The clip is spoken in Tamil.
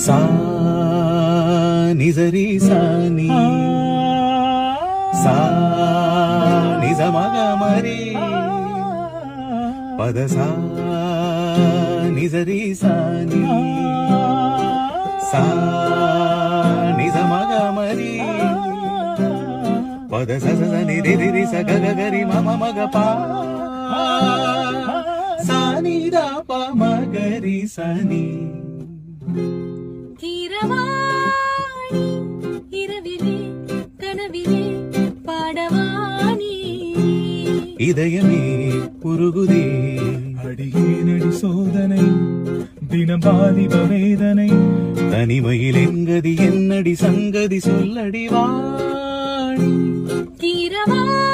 சா நிசரி சானி சா நிசமக மரி பதசா நிசரி சானி சா நிசமக மரி பதச நிரி சகரி மம மக பா சானி தா ப மகரி சனி. கீரவாணி இரவிலே கனவிலே பாடவாணி இதயமே உருகுதே அடியேனடி சோதனை தினம் பாதிப வேதனை தனிமையில் எங்கதி என்னடி சங்கதி சொல்லடி வாணி. கீரவாணி